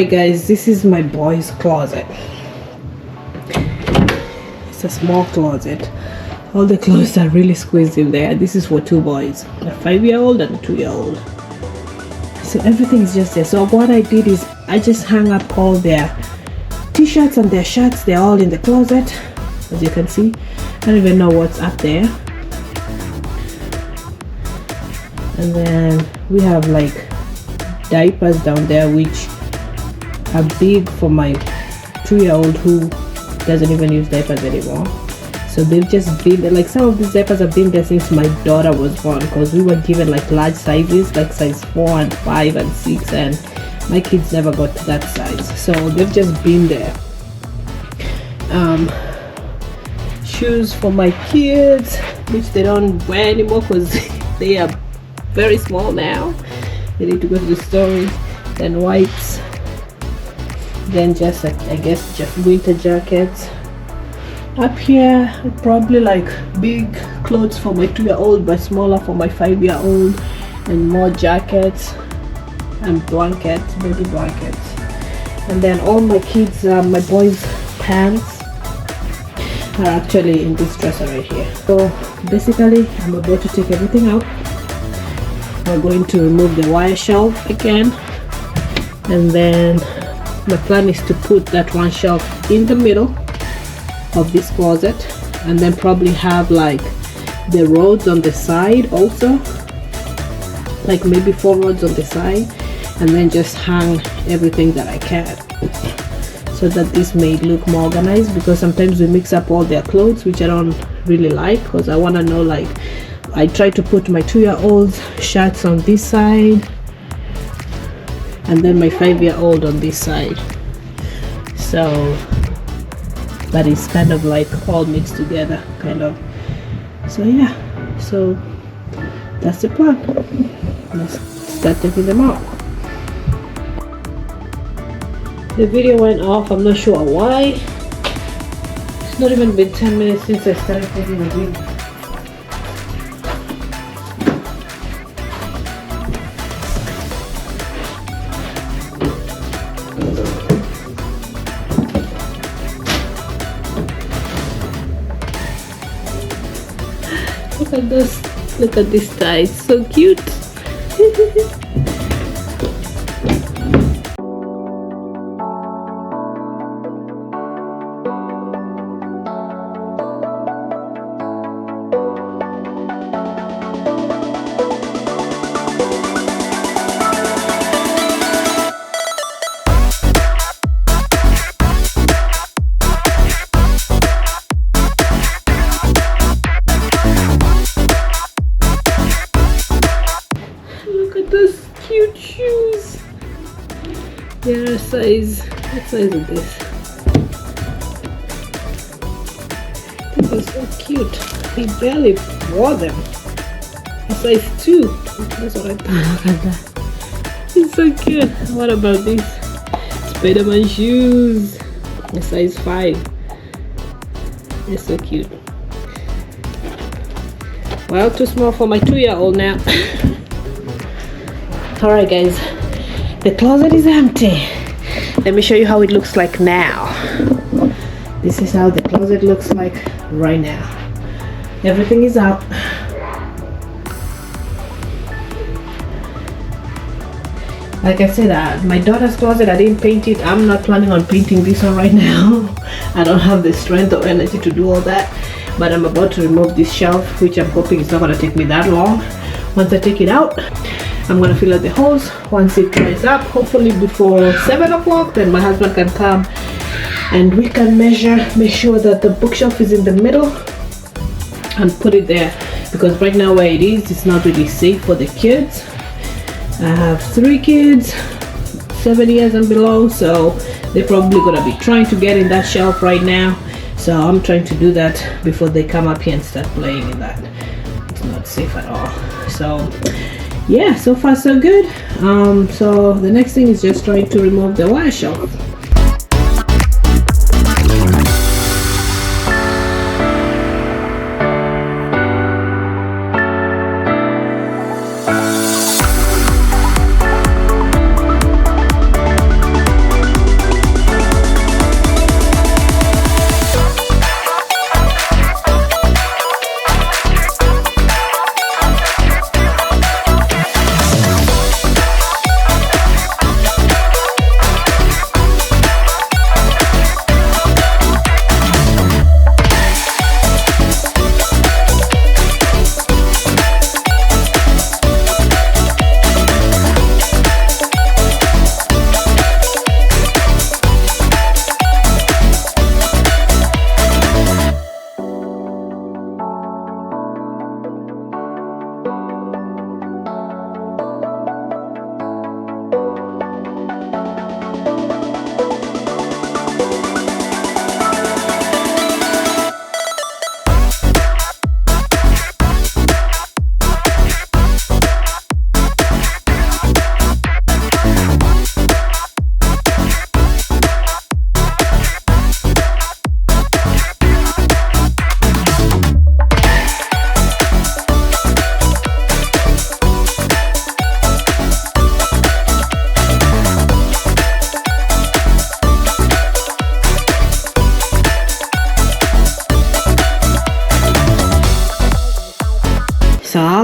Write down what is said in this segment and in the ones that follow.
Hey guys, this is my boy's closet. It's a small closet. All the clothes are really squeezed in there. This is for two boys, a 5-year-old and a 2-year-old. So everything's just there. So what I did is I just hung up all their t-shirts and their shirts. They're all in the closet, as you can see. I don't even know what's up there. And then we have like diapers down there, which are big for my 2-year-old who doesn't even use diapers anymore. So they've just been there. Like some of these diapers have been there since my daughter was born, because we were given like large sizes, like size 4 and 5 and 6, and my kids never got to that size. So they've just been there. Shoes for my kids, which they don't wear anymore because they are very small now. They need to go to the stores. Then wipes. Then just like, I guess just winter jackets. Up here probably like big clothes for my 2-year-old but smaller for my 5-year-old, and more jackets and blankets, baby blankets. And then all my kids, my boys' pants are actually in this dresser right here. So basically I'm about to take everything out. We're going to remove the wire shelf again, and then my plan is to put that one shelf in the middle of this closet, and then probably have like the rods on the side also, like maybe 4 rods on the side, and then just hang everything that I can, so that this may look more organized, because sometimes we mix up all their clothes, which I don't really like, because I want to know, like I try to put my 2-year-old's shirts on this side and then my 5-year-old on this side, so that is kind of like all mixed together kind of. So yeah, so that's the plan. Let's start taking them out. The video went off, I'm not sure why. It's not even been 10 minutes since I started taking the video. Look at this, look at this tie, it's so cute. Cute shoes. They're size, what size is this? These are so cute. He barely wore them. A size 2. That's what I thought. Look at that. It's so cute. What about these Spider-Man shoes? A size 5. They're so cute. Well, too small for my 2-year-old now. Alright guys, the closet is empty. Let me show you how it looks like now. This is how the closet looks like right now. Everything is out. Like I said, my daughter's closet, I didn't paint it. I'm not planning on painting this one right now. I don't have the strength or energy to do all that. But I'm about to remove this shelf, which I'm hoping it's not going to take me that long. Once I take it out, I'm gonna fill out the holes. Once it dries up, hopefully before 7 o'clock, then my husband can come and we can measure, make sure that the bookshelf is in the middle and put it there, because right now where it is, it's not really safe for the kids. I have 3 kids, 7 years and below, so they're probably gonna be trying to get in that shelf right now. So I'm trying to do that before they come up here and start playing in that. It's not safe at all. So yeah, so far so good. So the next thing is just trying to remove the wire shelf.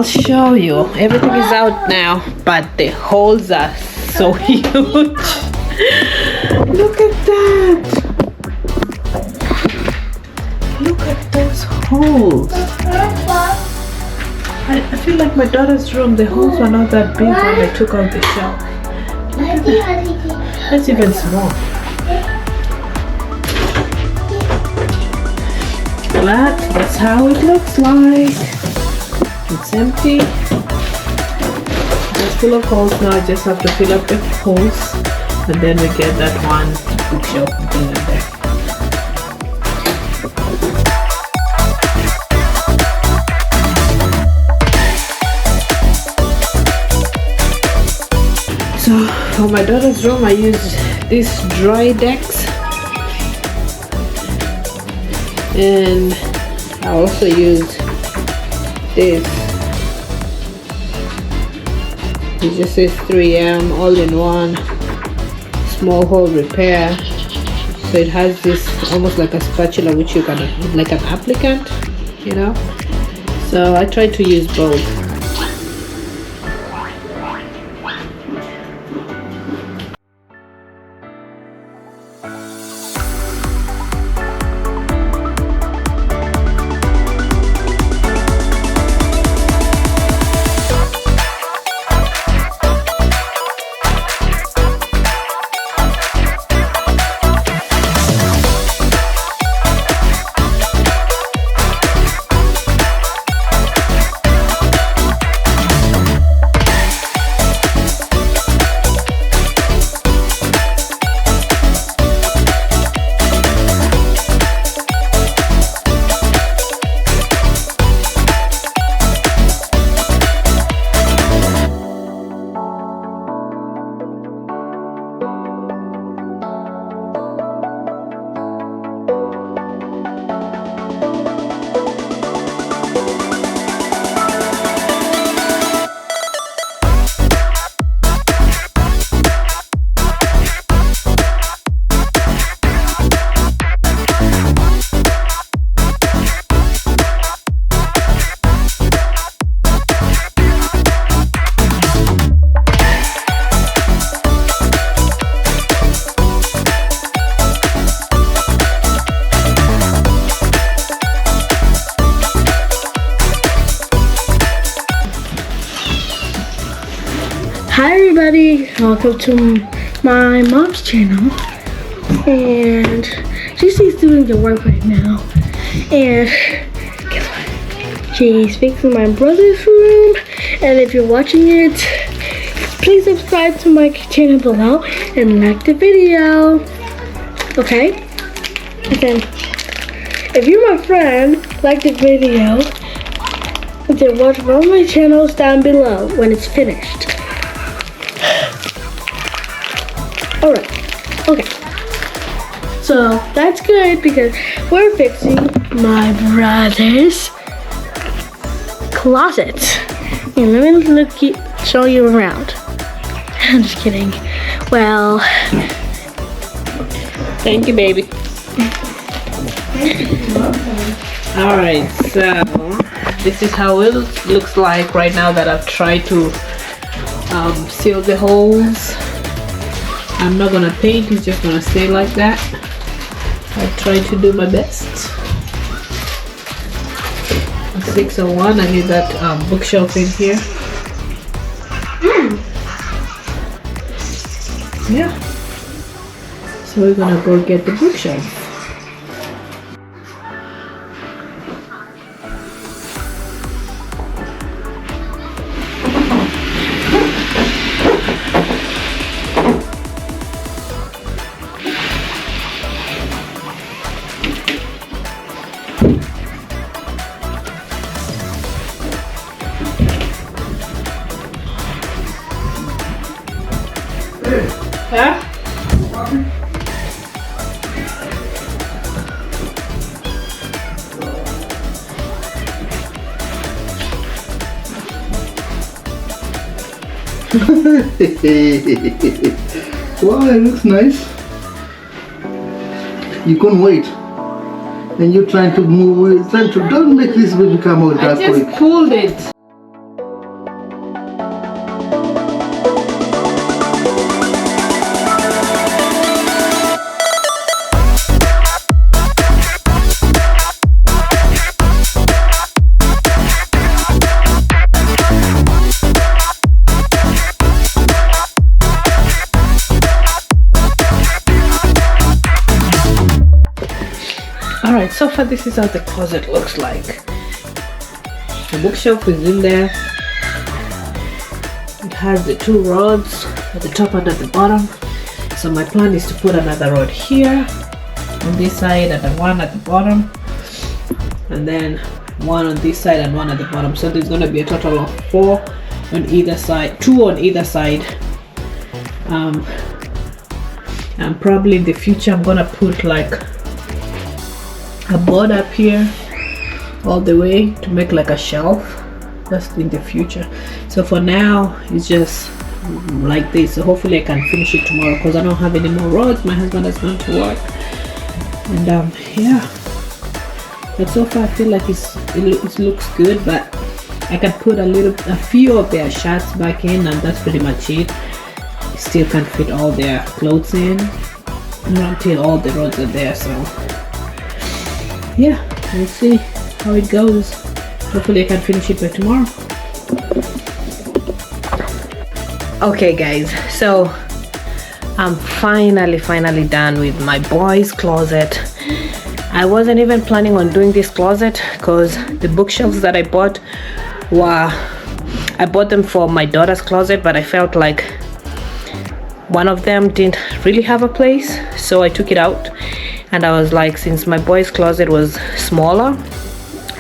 show you. Everything is out now, but the holes are so huge. Look at that. Look at those holes. I feel like my daughter's room, the holes were not that big when I took out the shelf. Look at that. That's even small. But that's how it looks like. It's empty. It's full of holes now. I just have to fill up the holes, and then we get that one bookshelf thing in there. So for my daughter's room, I use these dry decks, and I also use this. It just says 3M all-in-one small hole repair. So it has this almost like a spatula, which you can, like an applicant, you know. So I try to use both. Hi everybody, welcome to my mom's channel, and she's doing the work right now, and guess what, she's fixing my brother's room. And if you're watching it, please subscribe to my channel below and like the video, okay? And then if you're my friend, like the video, and then watch all my channels down below when it's finished. Alright, okay. So that's good because we're fixing my brother's closet. And let me show you around. I'm just kidding. Well, Thank you, baby. Alright, so this is how it looks like right now that I've tried to seal the holes. I'm not gonna paint, it's just gonna stay like that. I try to do my best. 601, I need that bookshelf in here. Yeah. So we're gonna go get the bookshelf. Huh? Wow, it looks nice. You couldn't wait. And you're trying to move, don't make this baby come out I that quick. just pulled it. Alright, so far this is how the closet looks like. The bookshelf is in there. It has the 2 rods at the top and at the bottom. So my plan is to put another rod here on this side and one at the bottom, and then one on this side and one at the bottom. So there's going to be a total of 4 on either side, 2 on either side. And probably in the future I'm gonna put like a board up here all the way to make like a shelf. That's in the future. So for now it's just like this. So hopefully I can finish it tomorrow because I don't have any more rods. My husband has gone to work, and yeah, but so far I feel like it looks good. But I can put a few of their shirts back in, and that's pretty much it. Still can't fit all their clothes in, not until all the rods are there. So yeah, we'll see how it goes. Hopefully I can finish it by tomorrow. Okay guys, so I'm finally done with my boys' closet. I wasn't even planning on doing this closet because the bookshelves that I bought them for my daughter's closet, but I felt like one of them didn't really have a place, so I took it out. And I was like, since my boys' closet was smaller,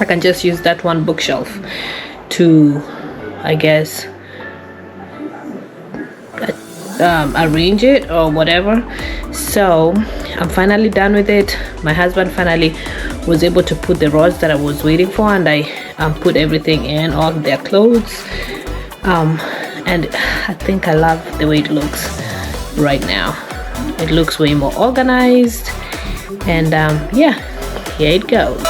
I can just use that one bookshelf to, I guess, arrange it or whatever. So I'm finally done with it. My husband finally was able to put the rods that I was waiting for, and I put everything in, all their clothes, and I think I love the way it looks right now. It looks way more organized, and yeah, here it goes.